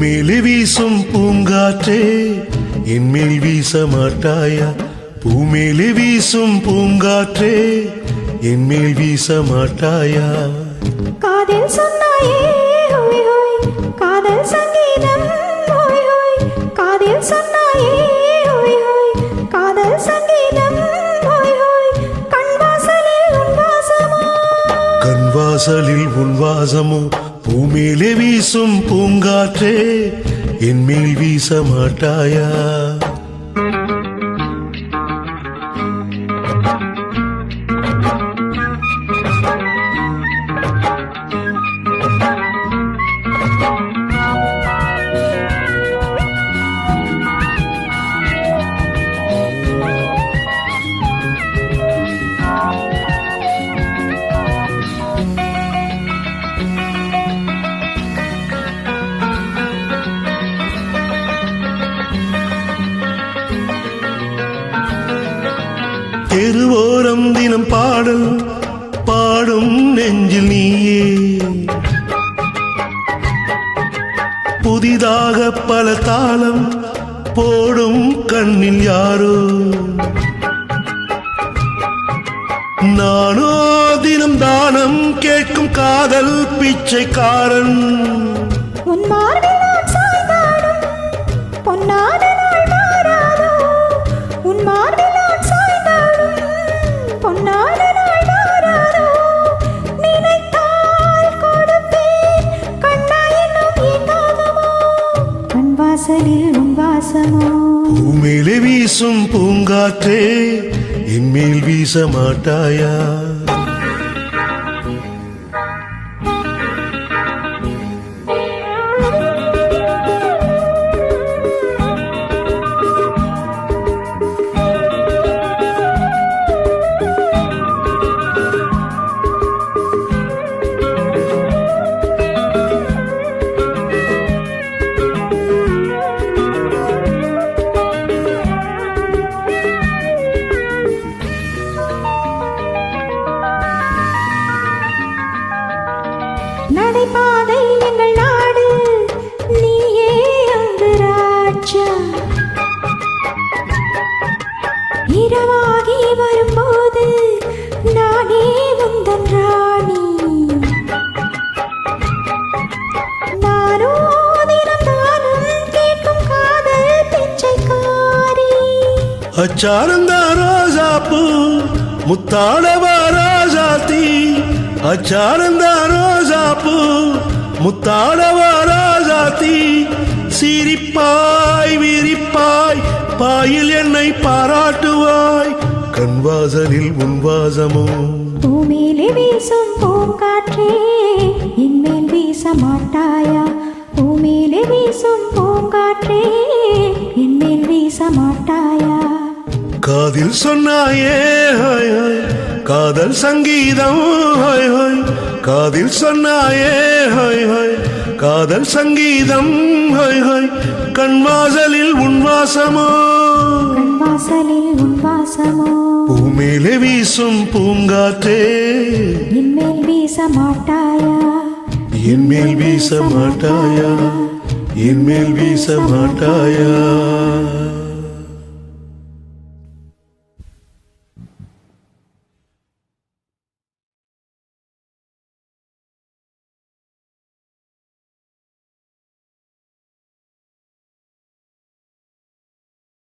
பூமேலே வீசும் பூங்காற்றே என்மேல் வீச மாட்டாயா? பூமேலே வீசும் பூங்காற்றே என்மேல் வீச மாட்டாயா? காதல் சொன்னாயே ஹோய் ஹோய் காதல் சங்கீதம் ஹோய் ஹோய் காதல் சொன்னாயே ஹோய் ஹோய் காதல் சங்கீதம் ஹோய் ஹோய் கண்வாசலில் உன் வாசமோ கண்வாசலில் உன் வாசமோ பூமேலே வீசும் பூங்காற்றே என்மேல் வீச மாட்டாயா? தெருவோரம் தினம் பாடல் பாடும் நெஞ்சில் நீயே புதிதாக பல தாளம் போடும் கண்ணில் யாரோ நானோ தினம் தானம் கேட்கும் காதல் பிச்சைக்காரன் உன் மார்பில் நான் சாய்ந்தாடும் பொன்னான நாள் மாறாதோ உன் மார்பில் நான் சாய்ந்தாடும் பொன்னான நாள் மாறாதோ நினைத்தால் கொடுப்பேன் கண்ணா என்னும் ஏகாகமோ கண்வாசலில் உன் வாசமோ பூமேலே வீசும் பூங்காற்றே என்மேல் வீச மாட்டாயா? நடைபாதை எங்கள் நாடு நீயே அங்கு ராஜா இரவாகி வரும்போது நானே உந்தன் ராணி நானோ தினம் தானும் கேட்கும் காதல் பிச்சைக்காரி அச்சாரந்தா ரோசாப்பூ முத்தாடவா ராஜாத்தி அச்சாரந்தா ரோசாப்பூ முத்தாடவா ராஜாத்தி சிரிப்பாய் விரிப்பாய் பாயில் என்னை பாராட்டுவாய் கண்வாசலில் உன் வாசமோ பூமேலே வீசும் பூங்காற்றே என்மேல் வீச மாட்டாயா? பூமேலே வீசும் பூங்காற்றே என்மேல் வீச மாட்டாயா? காதில் சொன்னாயே ஹாய் ஹாய் காதல் சங்கீதம் ஹாய் ஹாய் காதில் சொன்னாயே ஹாய் ஹாய் காதல் சங்கீதம் ஹாய் ஹாய் கண்வாசலில் உன் வாசமோ கண்வாசலில் உன் வாசமோ பூமேலே வீசும் பூங்காற்றே என்மேல் வீச மாட்டாயா? என்மேல் வீச மாட்டாயா? என்மேல் வீச மாட்டாயா?